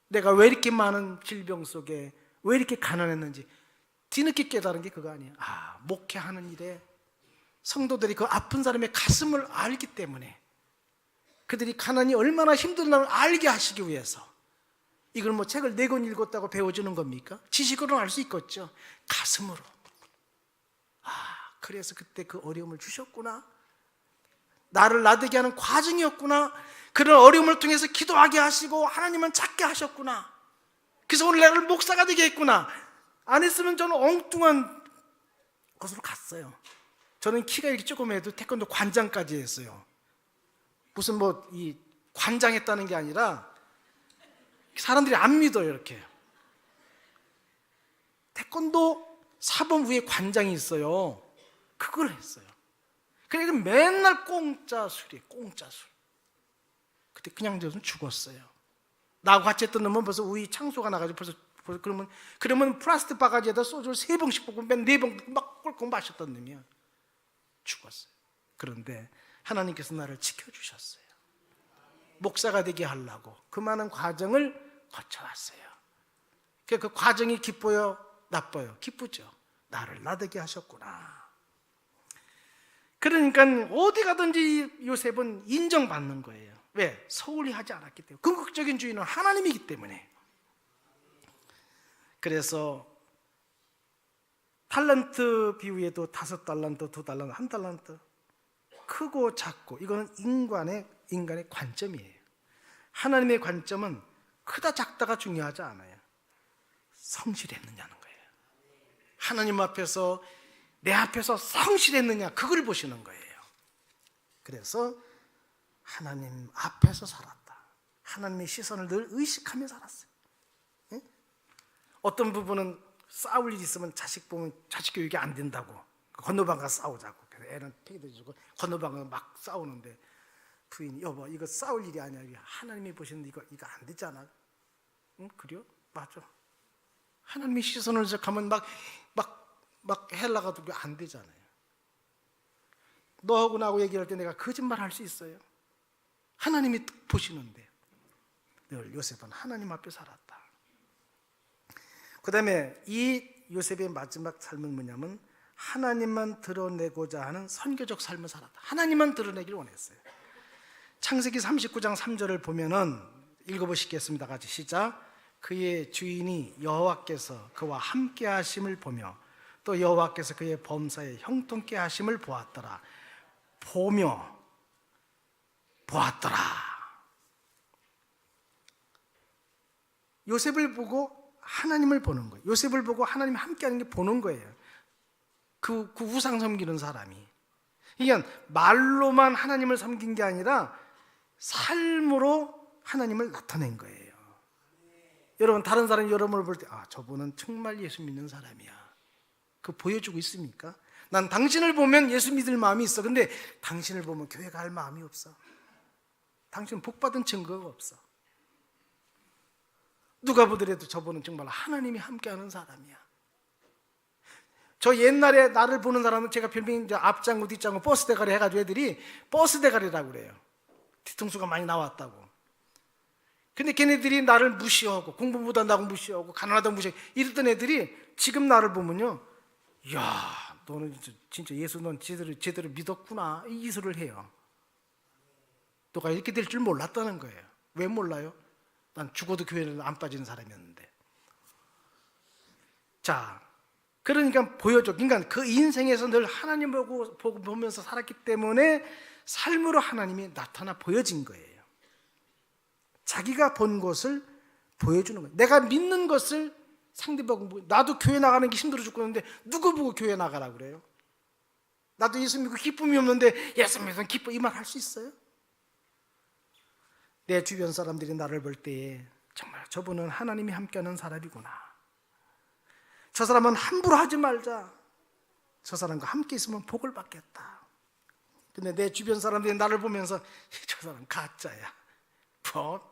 내가 왜 이렇게 많은 질병 속에 왜 이렇게 가난했는지 뒤늦게 깨달은 게 그거 아니에요. 목회하는 일에 성도들이 그 아픈 사람의 가슴을 알기 때문에 그들이 가난이 얼마나 힘든가를 알게 하시기 위해서. 이걸 뭐 책을 4권 읽었다고 배워주는 겁니까? 지식으로는 알 수 있겠죠. 가슴으로. 그래서 그때 그 어려움을 주셨구나. 나를 나되게 하는 과정이었구나. 그런 어려움을 통해서 기도하게 하시고 하나님은 찾게 하셨구나. 그래서 오늘 내가 목사가 되게 했구나. 안 했으면 저는 엉뚱한 곳으로 갔어요. 저는 키가 이렇게 조금 해도 태권도 관장까지 했어요. 무슨 이 관장했다는 게 아니라 사람들이 안 믿어요. 이렇게 태권도 사범 위에 관장이 있어요. 그걸 했어요. 그러니까 맨날 공짜 술이에요. 공짜 술. 그때 그냥 저는 죽었어요. 나하고 같이 했던 놈은 벌써 우리 창소가 나가지고 벌써 그러면 플라스틱 바가지에다 소주를 3병씩 붓고 맨 4병 막 꼴깍 마셨던 놈이야. 죽었어요. 그런데 하나님께서 나를 지켜주셨어요. 목사가 되게 하려고 그 많은 과정을 거쳐왔어요. 그 과정이 기뻐요? 나빠요? 기쁘죠. 나를 나되게 하셨구나. 그러니까 어디 가든지 요셉은 인정받는 거예요. 왜? 소홀히 하지 않았기 때문에. 궁극적인 주인은 하나님이기 때문에. 그래서 탈란트 비유에도 5달란트, 2달란트, 1달란트 크고 작고 이거는 인간의 관점이에요. 하나님의 관점은 크다 작다가 중요하지 않아요. 성실했느냐는 거예요. 하나님 앞에서 내 앞에서 성실했느냐 그걸 보시는 거예요. 그래서 하나님 앞에서 살았다. 하나님의 시선을 늘 의식하며 살았어요. 예? 어떤 부분은 싸울 일이 있으면 자식 보면 자식 교육이 안 된다고 건너방 가서 싸우자고. 그래서 애는 폐기도 주고 건너방 가서 막 싸우는데 부인이 여보 이거 싸울 일이 아니야. 하나님이 보시는데 이거 안 되잖아. 응? 그래요? 맞아. 하나님의 시선을 생각하면 막 막 헬라가 두고 안 되잖아요. 너하고 나하고 얘기할 때 내가 거짓말 할 수 있어요? 하나님이 보시는데 늘 요셉은 하나님 앞에 살았다. 그 다음에 이 요셉의 마지막 삶은 뭐냐면 하나님만 드러내고자 하는 선교적 삶을 살았다. 하나님만 드러내기를 원했어요. 창세기 39장 3절을 보면은 읽어보시겠습니다. 같이 시작. 그의 주인이 여호와께서 그와 함께 하심을 보며 또 여호와께서 그의 범사에 형통케 하심을 보았더라. 보며 보았더라. 요셉을 보고 하나님을 보는 거예요. 요셉을 보고 하나님이 함께하는 게 보는 거예요. 그 우상 섬기는 사람이. 그러니까 말로만 하나님을 섬긴 게 아니라 삶으로 하나님을 나타낸 거예요. 여러분 다른 사람이 여러분을 볼 때 저분은 정말 예수 믿는 사람이야. 그거 보여주고 있습니까? 난 당신을 보면 예수 믿을 마음이 있어. 근데 당신을 보면 교회 갈 마음이 없어. 당신은 복받은 증거가 없어. 누가 보더라도 저분은 정말 하나님이 함께하는 사람이야. 저 옛날에 나를 보는 사람은 제가 별명이 이제 앞장구 뒷장구 버스 대가리 해가지고 애들이 버스 대가리라고 그래요. 뒤통수가 많이 나왔다고. 근데 걔네들이 나를 무시하고 공부 못한다고 무시하고 가난하다고 무시하고 이랬던 애들이 지금 나를 보면요, 이야 너는 진짜 예수 넌 제대로 믿었구나 이 소리를 해요. 너가 이렇게 될 줄 몰랐다는 거예요. 왜 몰라요? 난 죽어도 교회를 안 빠지는 사람이었는데. 자, 그러니까 보여줘. 그러니까 그 인생에서 늘 하나님 보면서 살았기 때문에 삶으로 하나님이 나타나 보여진 거예요. 자기가 본 것을 보여주는 거예요. 내가 믿는 것을 상대방은 나도 교회 나가는 게 힘들어 죽겠는데 누구 보고 교회 나가라 그래요? 나도 예수 믿고 기쁨이 없는데 예수 믿으면 기뻐 이 말 할 수 있어요? 내 주변 사람들이 나를 볼 때에 정말 저분은 하나님이 함께하는 사람이구나. 저 사람은 함부로 하지 말자. 저 사람과 함께 있으면 복을 받겠다. 근데 내 주변 사람들이 나를 보면서 저 사람 가짜야.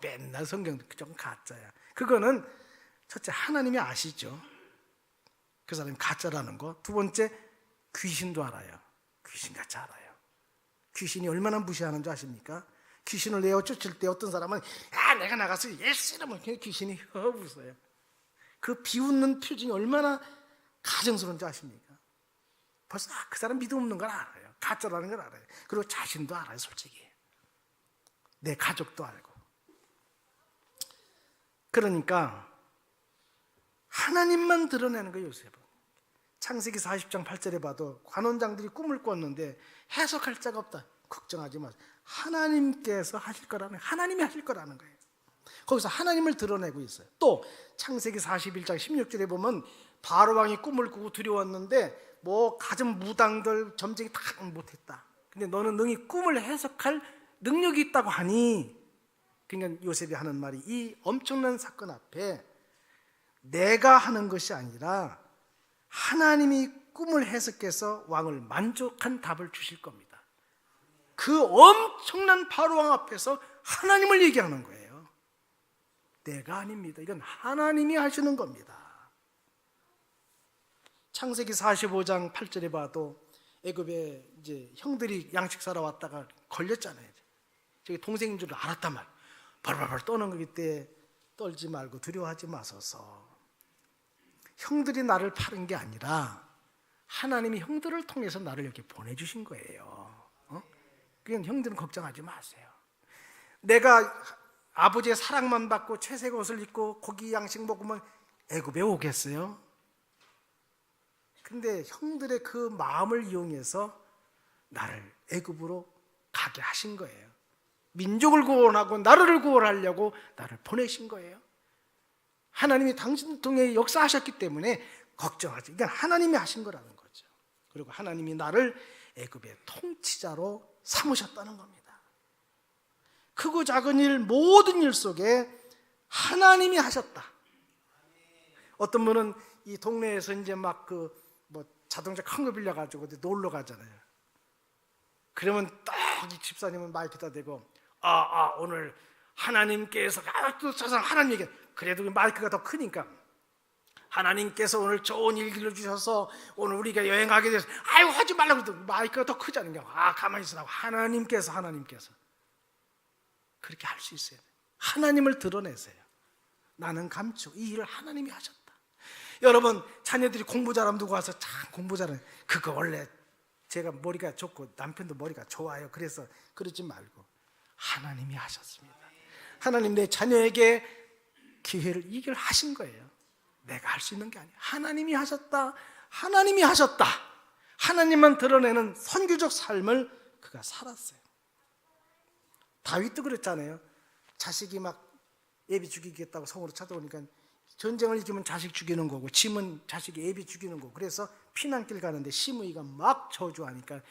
맨날 성경 좀 가짜야. 그거는 첫째 하나님이 아시죠. 그 사람이 가짜라는 거. 두 번째 귀신도 알아요. 귀신같이 알아요. 귀신이 얼마나 무시하는 줄 아십니까? 귀신을 내어 쫓을 때 어떤 사람은 내가 나가서 예수 이러면 귀신이 웃어요. 그 비웃는 표정이 얼마나 가증스러운지 아십니까? 벌써 그 사람 믿음 없는 걸 알아요. 가짜라는 걸 알아요. 그리고 자신도 알아요. 솔직히 내 가족도 알고. 그러니까 하나님만 드러내는 거예요. 요셉은 창세기 40장 8절에 봐도 관원장들이 꿈을 꿨는데 해석할 자가 없다. 걱정하지 마세요. 하나님께서 하실 거라는, 하나님이 하실 거라는 거예요. 거기서 하나님을 드러내고 있어요. 또 창세기 41장 16절에 보면 바로 왕이 꿈을 꾸고 두려웠는데 가진 무당들 점쟁이 다 못했다. 근데 너는 능히 꿈을 해석할 능력이 있다고 하니, 그러니까 요셉이 하는 말이 이 엄청난 사건 앞에 내가 하는 것이 아니라 하나님이 꿈을 해석해서 왕을 만족한 답을 주실 겁니다. 그 엄청난 바로왕 앞에서 하나님을 얘기하는 거예요. 내가 아닙니다. 이건 하나님이 하시는 겁니다. 창세기 45장 8절에 봐도 애굽에 이제 형들이 양식 사러 왔다가 걸렸잖아요. 저기 동생인 줄 알았단 말. 발발발 떠는 거기 때 떨지 말고 두려워하지 마소서. 형들이 나를 파는 게 아니라 하나님이 형들을 통해서 나를 이렇게 보내주신 거예요. 그냥 형들은 걱정하지 마세요. 내가 아버지의 사랑만 받고 채색 옷을 입고 고기 양식 먹으면 애굽에 오겠어요? 근데 형들의 그 마음을 이용해서 나를 애굽으로 가게 하신 거예요. 민족을 구원하고 나라를 구원하려고 나를 보내신 거예요. 하나님이 당신 통해 역사하셨기 때문에 걱정하지. 그러니까 하나님이 하신 거라는 거죠. 그리고 하나님이 나를 애굽의 통치자로 삼으셨다는 겁니다. 크고 작은 일, 모든 일 속에 하나님이 하셨다. 어떤 분은 이 동네에서 이제 막 자동차 큰 거 빌려가지고 놀러 가잖아요. 그러면 딱 이 집사님은 마이크에다 대고 오늘 하나님께서 또 세상 하나님 얘기. 그래도 마이크가 더 크니까 하나님께서 오늘 좋은 일기를 주셔서 오늘 우리가 여행하게 돼서 아유 하지 말라고 해도 마이크가 더 크잖아요. 가만히 있으라고. 하나님께서 그렇게 할 수 있어요. 하나님을 드러내세요. 나는 감추 이 일을 하나님이 하셨다. 여러분 자녀들이 공부 잘하면 누구 와서 참 공부 잘하는 그거 원래 제가 머리가 좋고 남편도 머리가 좋아요. 그래서 그러지 말고 하나님이 하셨습니다. 하나님 내 자녀에게 기회를 이길 하신 거예요. 내가 할 수 있는 게 아니에요. 하나님이 하셨다. 하나님이 하셨다. 하나님만 드러내는 선교적 삶을 그가 살았어요. 다윗도 그랬잖아요. 자식이 막 예비 죽이겠다고 성으로 찾아오니까 전쟁을 이기면 자식 죽이는 거고 짐은 자식이 예비 죽이는 거고 그래서 피난길 가는데 시므이가 막 저주하니까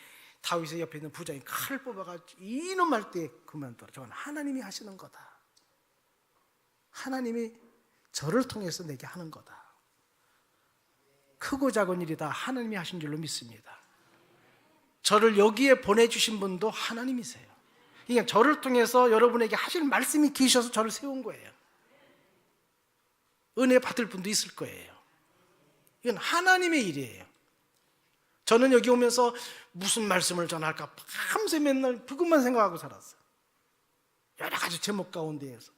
다윗의 옆에 있는 부장이 칼을 뽑아가지고 이놈 할 때 그만둬라. 저건 하나님이 하시는 거다. 하나님이 저를 통해서 내게 하는 거다. 크고 작은 일이 다 하나님이 하신 줄로 믿습니다. 저를 여기에 보내주신 분도 하나님이세요. 그러니까 저를 통해서 여러분에게 하실 말씀이 계셔서 저를 세운 거예요. 은혜 받을 분도 있을 거예요. 이건 하나님의 일이에요. 저는 여기 오면서 무슨 말씀을 전할까 밤새 맨날 그것만 생각하고 살았어요. 여러 가지 제목 가운데에서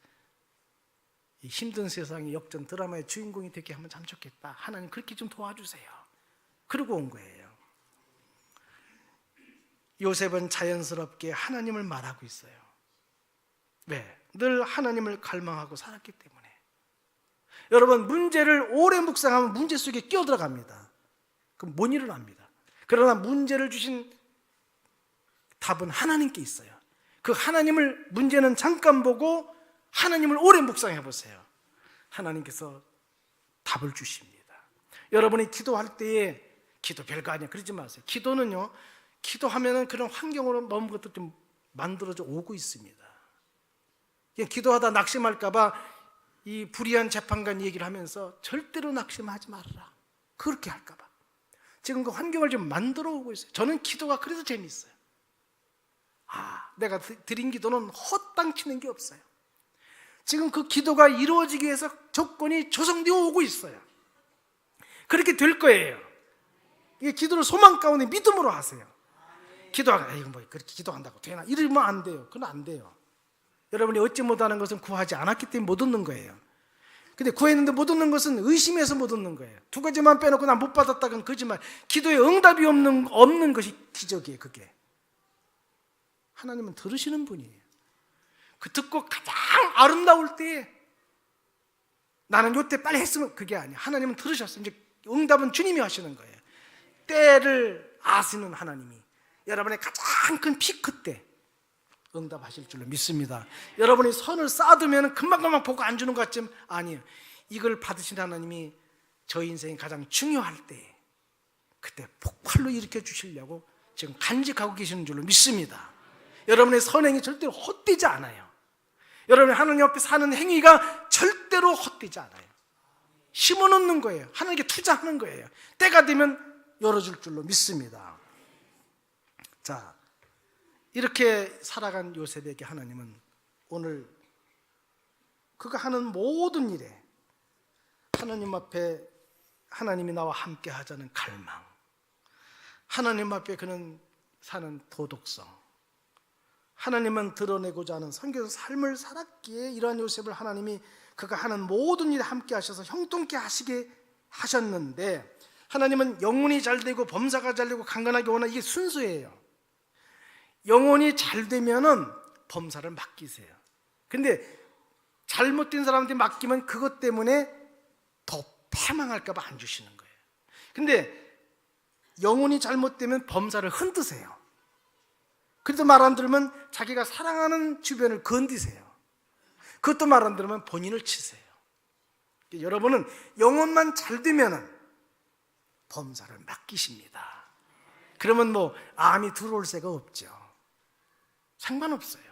이 힘든 세상의 역전 드라마의 주인공이 되게 하면 참 좋겠다. 하나님 그렇게 좀 도와주세요. 그러고 온 거예요. 요셉은 자연스럽게 하나님을 말하고 있어요. 왜? 늘 하나님을 갈망하고 살았기 때문에. 여러분 문제를 오래 묵상하면 문제 속에 끼어들어갑니다. 그럼 못 일어납니다. 그러나 문제를 주신 답은 하나님께 있어요. 그 하나님을 문제는 잠깐 보고 하나님을 오래 묵상해 보세요. 하나님께서 답을 주십니다. 여러분이 기도할 때에 기도 별거 아니야 그러지 마세요. 기도는요 기도하면은 그런 환경으로 먼 것도 좀 만들어져 오고 있습니다. 기도하다 낙심할까 봐 이 불의한 재판관 얘기를 하면서 절대로 낙심하지 말아라. 그렇게 할까 봐. 지금 그 환경을 좀 만들어 오고 있어요. 저는 기도가 그래서 재미있어요. 내가 드린 기도는 헛땅치는 게 없어요. 지금 그 기도가 이루어지기 위해서 조건이 조성되어 오고 있어요. 그렇게 될 거예요. 이 기도를 소망 가운데 믿음으로 하세요. 기도하가 이거 뭐 그렇게 기도한다고 되나? 이러면 안 돼요. 그건 안 돼요. 여러분이 얻지 못하는 것은 구하지 않았기 때문에 못 얻는 거예요. 근데 구했는데 못 얻는 것은 의심해서 못 얻는 거예요. 두 가지만 빼놓고 난 못 받았다 그건 거짓말. 기도에 응답이 없는 것이 기적이에요. 그게 하나님은 들으시는 분이에요. 그 듣고 가장 아름다울 때 나는 요때 빨리 했으면 그게 아니에요. 하나님은 들으셨어요. 이제 응답은 주님이 하시는 거예요. 때를 아시는 하나님이 여러분의 가장 큰 피크 때 응답하실 줄로 믿습니다. 여러분이 선을 쌓아두면 금방금방 보고 안 주는 것 같지만 아니에요. 이걸 받으신 하나님이 저희 인생이 가장 중요할 때 그때 폭발로 일으켜 주시려고 지금 간직하고 계시는 줄로 믿습니다. 여러분의 선행이 절대로 헛되지 않아요. 여러분이 하나님 앞에 사는 행위가 절대로 헛되지 않아요. 심어놓는 거예요. 하나님께 투자하는 거예요. 때가 되면 열어줄 줄로 믿습니다. 자, 이렇게 살아간 요셉에게 하나님은 오늘 그가 하는 모든 일에 하나님 앞에 하나님이 나와 함께 하자는 갈망, 하나님 앞에 그는 사는 도덕성, 하나님만 드러내고자 하는 선교적 삶을 살았기에 이러한 요셉을 하나님이 그가 하는 모든 일에 함께 하셔서 형통케 하시게 하셨는데, 하나님은 영혼이 잘 되고 범사가 잘 되고 강건하게 원하는 이게 순수예요. 영혼이 잘 되면은 범사를 맡기세요. 근데 잘못된 사람한테 맡기면 그것 때문에 더 패망할까 봐 안 주시는 거예요. 근데 영혼이 잘못되면 범사를 흔드세요. 그래도 말 안 들으면 자기가 사랑하는 주변을 건드세요. 그것도 말 안 들으면 본인을 치세요. 여러분은 영혼만 잘 되면은 범사를 맡기십니다. 그러면 뭐 암이 들어올 새가 없죠. 상관없어요.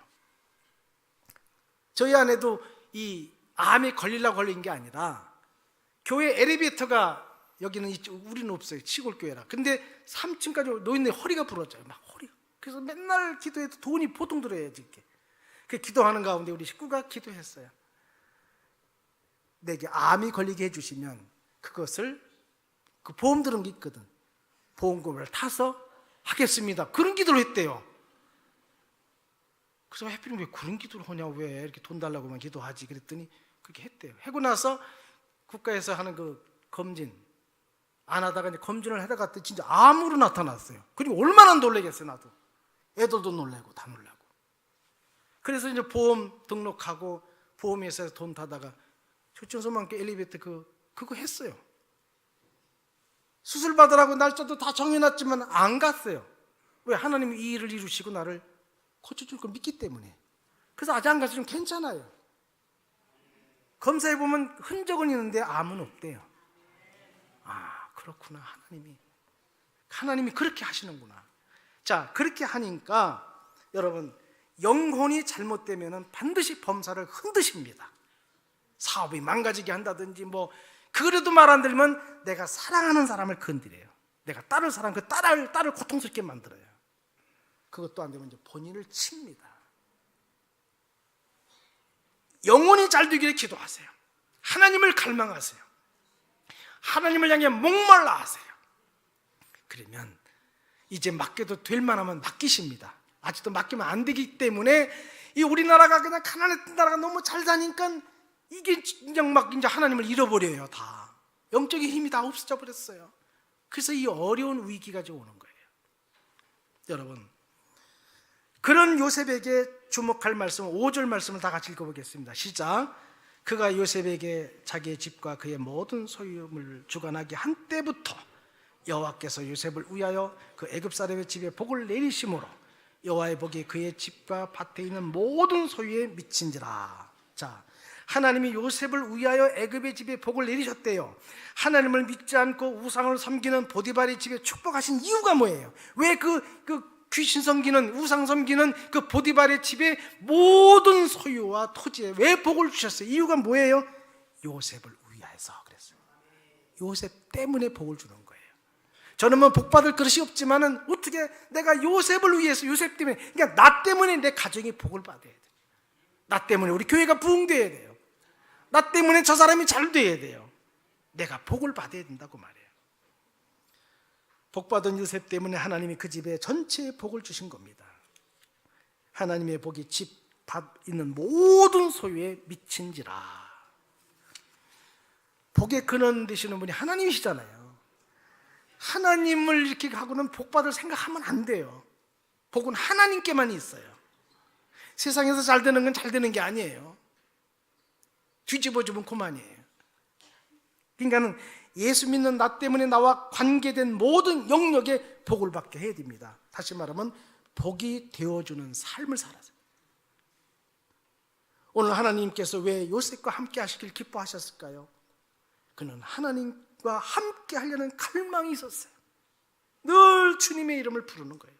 저희 아내도 이 암에 걸리려고 걸린 게 아니라 교회 엘리베이터가 여기는 우리는 없어요. 시골 교회라. 근데 3층까지 노인네 허리가 부러져요. 막 허리가. 그래서 맨날 기도해도 돈이 보통 들어야지 이렇게. 그 기도하는 가운데 우리 식구가 기도했어요. 내게 암이 걸리게 해주시면 그것을 그 보험 들은 게 있거든. 보험금을 타서 하겠습니다. 그런 기도를 했대요. 그래서 하필이면 왜 그런 기도를 하냐, 왜 이렇게 돈 달라고만 기도하지 그랬더니 그렇게 했대요. 하고 나서 국가에서 하는 그 검진 안 하다가 이제 검진을 하다 갔더니 진짜 암으로 나타났어요. 그리고 얼마나 놀라겠어요. 나도 애들도 놀라고 다 놀라고. 그래서 이제 보험 등록하고 보험회사에서 돈 타다가 초청소망교 엘리베이터 그거 했어요. 수술 받으라고 날짜도 다 정해놨지만 안 갔어요. 왜? 하나님이 이 일을 이루시고 나를 고쳐줄 걸 믿기 때문에. 그래서 아직 안 가서 좀 괜찮아요. 검사해보면 흔적은 있는데 암은 없대요. 아, 그렇구나. 하나님이 그렇게 하시는구나. 자, 그렇게 하니까 여러분, 영혼이 잘못되면 반드시 범사를 흔드십니다. 사업이 망가지게 한다든지 그래도 말 안 들으면 내가 사랑하는 사람을 건드려요. 내가 딸을 사랑, 그 딸을 고통스럽게 만들어요. 그것도 안 되면 이제 본인을 칩니다. 영혼이 잘 되기를 기도하세요. 하나님을 갈망하세요. 하나님을 향해 목말라 하세요. 그러면 이제 맡겨도 될 만하면 맡기십니다. 아직도 맡기면 안 되기 때문에 이 우리나라가 그냥 가난했던 나라가 너무 잘 사니까 이게 그냥 막 이제 하나님을 잃어버려요. 다 영적인 힘이 다 없어져 버렸어요. 그래서 이 어려운 위기가 오는 거예요. 여러분, 그런 요셉에게 주목할 말씀 5절 말씀을 다 같이 읽어보겠습니다. 시작. 그가 요셉에게 자기의 집과 그의 모든 소유물을 주관하게 한 때부터 여호와께서 요셉을 위하여 그 애굽 사람의 집에 복을 내리심으로 여호와의 복이 그의 집과 밭에 있는 모든 소유에 미친지라. 자, 하나님이 요셉을 위하여 애굽의 집에 복을 내리셨대요. 하나님을 믿지 않고 우상을 섬기는 보디발의 집에 축복하신 이유가 뭐예요? 왜 그 귀신 섬기는, 우상 섬기는 그 보디발의 집에 모든 소유와 토지에 왜 복을 주셨어요? 이유가 뭐예요? 요셉을 위하여서 그랬어요. 요셉 때문에 복을 주는 거예요. 저는 복 받을 그릇이 없지만은 어떻게 내가 요셉을 위해서, 요셉 때문에, 그러니까 나 때문에 내 가정이 복을 받아야 돼요. 나 때문에 우리 교회가 부흥돼야 돼요. 나 때문에 저 사람이 잘 돼야 돼요. 내가 복을 받아야 된다고 말해요. 복받은 요셉 때문에 하나님이 그 집에 전체에 복을 주신 겁니다. 하나님의 복이 집, 밭 있는 모든 소유에 미친지라. 복의 근원 되시는 분이 하나님이시잖아요. 하나님을 이렇게 하고는 복받을 생각하면 안 돼요. 복은 하나님께만 있어요. 세상에서 잘 되는 건 잘 되는 게 아니에요. 뒤집어주면 그만이에요. 그러니까 예수 믿는 나 때문에 나와 관계된 모든 영역에 복을 받게 해야 됩니다. 다시 말하면 복이 되어주는 삶을 살아서. 오늘 하나님께서 왜 요셉과 함께 하시길 기뻐하셨을까요? 그는 하나님과 함께 하려는 갈망이 있었어요. 늘 주님의 이름을 부르는 거예요.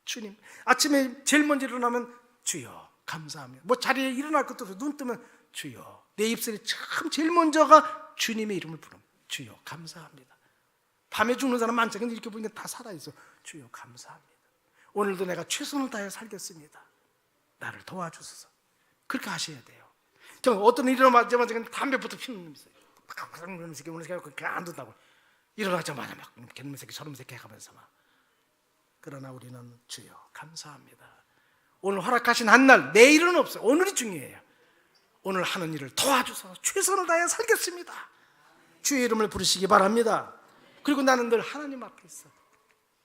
주님, 아침에 제일 먼저 일어나면 주여 감사하며, 자리에 일어날 것도 없어요. 눈 뜨면 주여. 내 입술이 참 제일 먼저가 주님의 이름을 부릅니다. 주여 감사합니다. 밤에 죽는 사람 많죠. 근데 이렇게 보니까 다 살아있어. 주여 감사합니다. 오늘도 내가 최선을 다해 살겠습니다. 나를 도와주소서. 그렇게 하셔야 돼요. 저 어떤 일어나자마자 담배부터 피우는 놈이 있어요. 그런 새끼 오늘 새끼 그렇게 안 둔다고 일어나자마자 막 개놈 새끼 저놈 새끼 해가면서 막. 그러나 우리는 주여 감사합니다. 오늘 허락하신 한날, 내일은 없어요. 오늘이 중요해요. 오늘 하는 일을 도와주셔서 최선을 다해 살겠습니다. 주의 이름을 부르시기 바랍니다. 그리고 나는 늘 하나님 앞에 있어.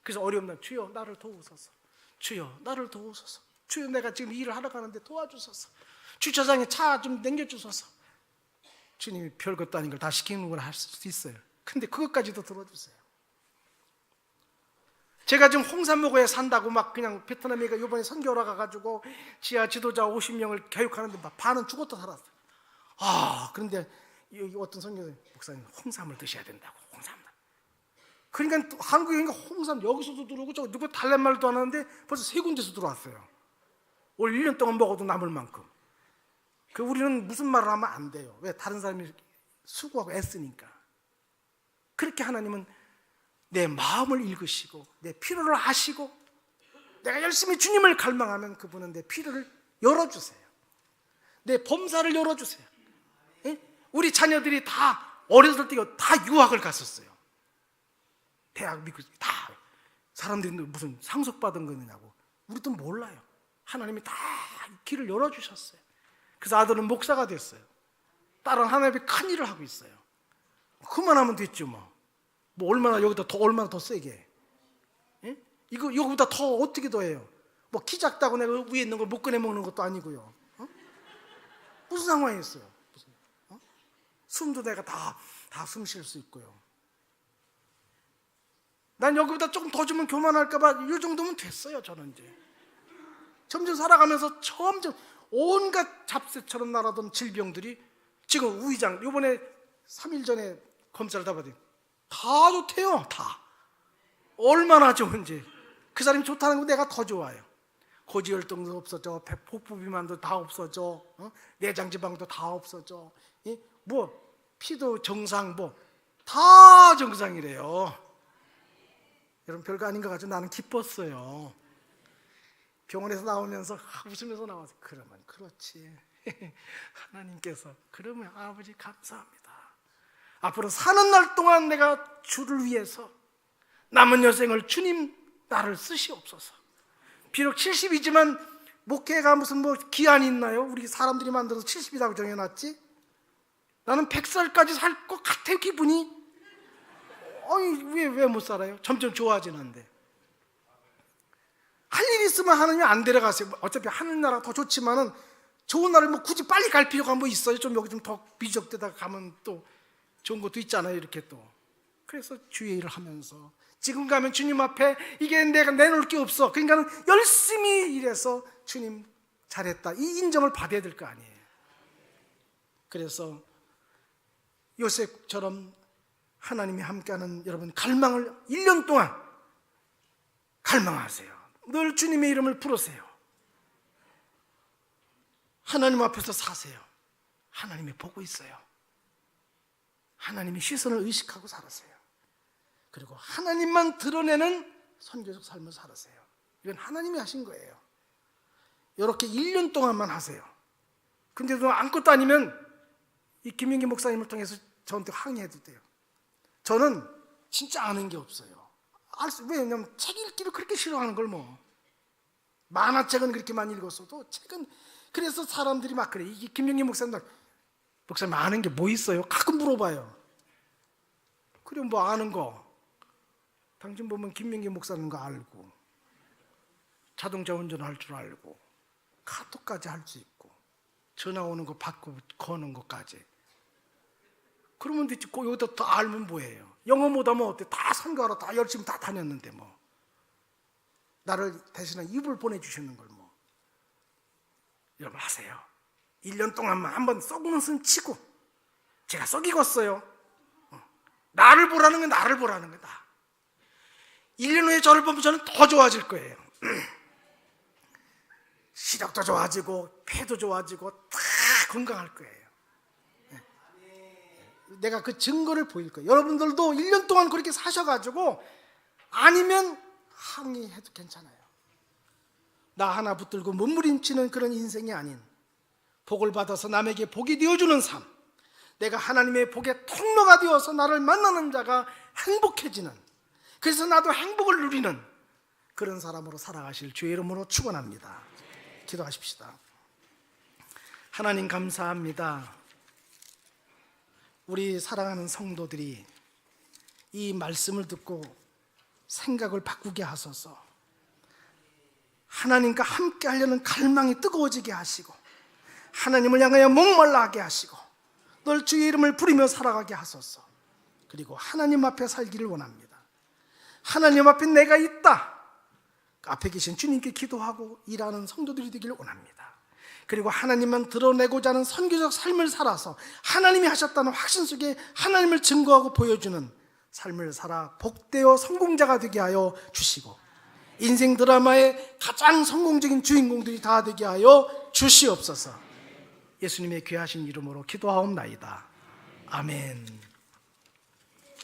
그래서 어려운 날 주여 나를 도우소서. 주여 나를 도우소서. 주여 내가 지금 일을 하러 가는데 도와주소서. 주차장에 차 좀 남겨주소서. 주님이 별것도 아닌 걸 다 시키는 걸 할 수 있어요. 근데 그것까지도 들어주세요. 제가 지금 홍산목에 산다고 막 그냥 베트남에 이번에 선교하러 가가지고 지하 지도자 50명을 교육하는데 막 반은 죽었다 살았어요. 그런데 여기 어떤 선교사님, 목사님 홍삼을 드셔야 된다고. 홍삼. 그러니까 한국에 홍삼 여기서도 들어오고 저 누구 달란 말도 안 하는데 벌써 3군데서 들어왔어요. 올 1년 동안 먹어도 남을 만큼. 우리는 무슨 말을 하면 안 돼요. 왜? 다른 사람이 수고하고 애쓰니까. 그렇게 하나님은 내 마음을 읽으시고 내 필요를 아시고 내가 열심히 주님을 갈망하면 그분은 내 필요를 열어주세요. 내 범사를 열어주세요. 예? 우리 자녀들이 다 어렸을 때 다 유학을 갔었어요. 대학 미국 다. 사람들이 무슨 상속받은 거냐고. 우리도 몰라요. 하나님이 다 길을 열어주셨어요. 그래서 아들은 목사가 됐어요. 딸은 하나님의 큰 일을 하고 있어요. 그만하면 됐죠 뭐. 얼마나 여기다 얼마나 더 세게. 예? 이거 여기보다 더 어떻게 더 해요? 뭐 키 작다고 내가 위에 있는 걸 못 꺼내 먹는 것도 아니고요. 무슨 상황이었어요? 숨도 내가 다 숨 쉴 수 있고요. 난 여기보다 조금 더 주면 교만할까봐 이 정도면 됐어요. 저는 이제 점점 살아가면서 점점 온갖 잡새처럼 날아던 질병들이 지금 우이장 요번에 3일 전에 검사를 다 받았더니 다 좋대요. 다 얼마나 좋은지. 그 사람이 좋다는 거 내가 더 좋아요. 고지혈증도 없어져, 복부 비만도 다 없어져, 내장 지방도 다 없어져, 뭐 피도 정상, 뭐 다 정상이래요. 여러분 별거 아닌 것 같죠? 나는 기뻤어요. 병원에서 나오면서 웃으면서 나와서 그러면 그렇지. 하나님께서 그러면 아버지 감사합니다. 앞으로 사는 날 동안 내가 주를 위해서 남은 여생을 주님 나를 쓰시옵소서. 비록 70이지만 목회가 무슨 뭐 기한이 있나요? 우리 사람들이 만들어서 70이라고 정해놨지? 나는 100살까지 살 것 같아 기분이. 아니 왜 못 살아요? 점점 좋아지는데. 할 일 있으면 하나님이 안 데려가세요. 어차피 하늘나라 더 좋지만은 좋은 날을 뭐 굳이 빨리 갈 필요가 뭐 있어요? 좀 여기 좀 더 비적대다가 가면 또 좋은 것도 있잖아요. 이렇게 또. 그래서 주의 일을 하면서 지금 가면 주님 앞에 이게 내가 내놓을 게 없어. 그러니까 열심히 일해서 주님 잘했다 이 인정을 받아야 될 거 아니에요. 그래서 요셉처럼 하나님이 함께하는 여러분 갈망을 1년 동안 갈망하세요. 늘 주님의 이름을 부르세요. 하나님 앞에서 사세요. 하나님이 보고 있어요. 하나님이 시선을 의식하고 살았어요. 그리고 하나님만 드러내는 선교적 삶을 살았어요. 이건 하나님이 하신 거예요. 이렇게 1년 동안만 하세요. 근데도 아무것도 아니면 이 김민기 목사님을 통해서 저한테 항의해도 돼요. 저는 진짜 아는 게 없어요. 왜냐면 책 읽기를 그렇게 싫어하는 걸 뭐. 만화책은 그렇게 많이 읽었어도 책은. 그래서 사람들이 막 그래. 이 김민기 목사님 아는 게 뭐 있어요? 가끔 물어봐요. 그래 뭐 아는 거. 당신 보면 김민기 목사님 거 알고, 자동차 운전할 줄 알고, 카톡까지 할 수 있고, 전화 오는 거 받고 거는 것까지. 그러면 됐지. 여기다 더 알면 뭐예요? 영어 못하면 어때? 다 선교하러 다 열심히 다 다녔는데 뭐. 나를 대신에 입을 보내주시는 걸 뭐. 여러분 하세요. 1년 동안만 한번 썩는 손 치고. 제가 썩이겠어요. 나를 보라는 건 나를 보라는 거다. 1년 후에 저를 보면 저는 더 좋아질 거예요. 시력도 좋아지고 폐도 좋아지고 다 건강할 거예요. 내가 그 증거를 보일 거예요. 여러분들도 1년 동안 그렇게 사셔가지고 아니면 항의해도 괜찮아요. 나 하나 붙들고 몸부림치는 그런 인생이 아닌 복을 받아서 남에게 복이 되어주는 삶, 내가 하나님의 복의 통로가 되어서 나를 만나는 자가 행복해지는, 그래서 나도 행복을 누리는 그런 사람으로 살아가실 주의 이름으로 축원합니다. 기도하십시다. 하나님 감사합니다. 우리 사랑하는 성도들이 이 말씀을 듣고 생각을 바꾸게 하소서. 하나님과 함께 하려는 갈망이 뜨거워지게 하시고, 하나님을 향하여 목말라 하게 하시고, 늘 주의 이름을 부리며 살아가게 하소서. 그리고 하나님 앞에 살기를 원합니다. 하나님 앞에 내가 있다, 앞에 계신 주님께 기도하고 일하는 성도들이 되기를 원합니다. 그리고 하나님만 드러내고자 하는 선교적 삶을 살아서 하나님이 하셨다는 확신 속에 하나님을 증거하고 보여주는 삶을 살아 복되어 성공자가 되게 하여 주시고, 인생 드라마의 가장 성공적인 주인공들이 다 되게 하여 주시옵소서. 예수님의 귀하신 이름으로 기도하옵나이다. 아멘.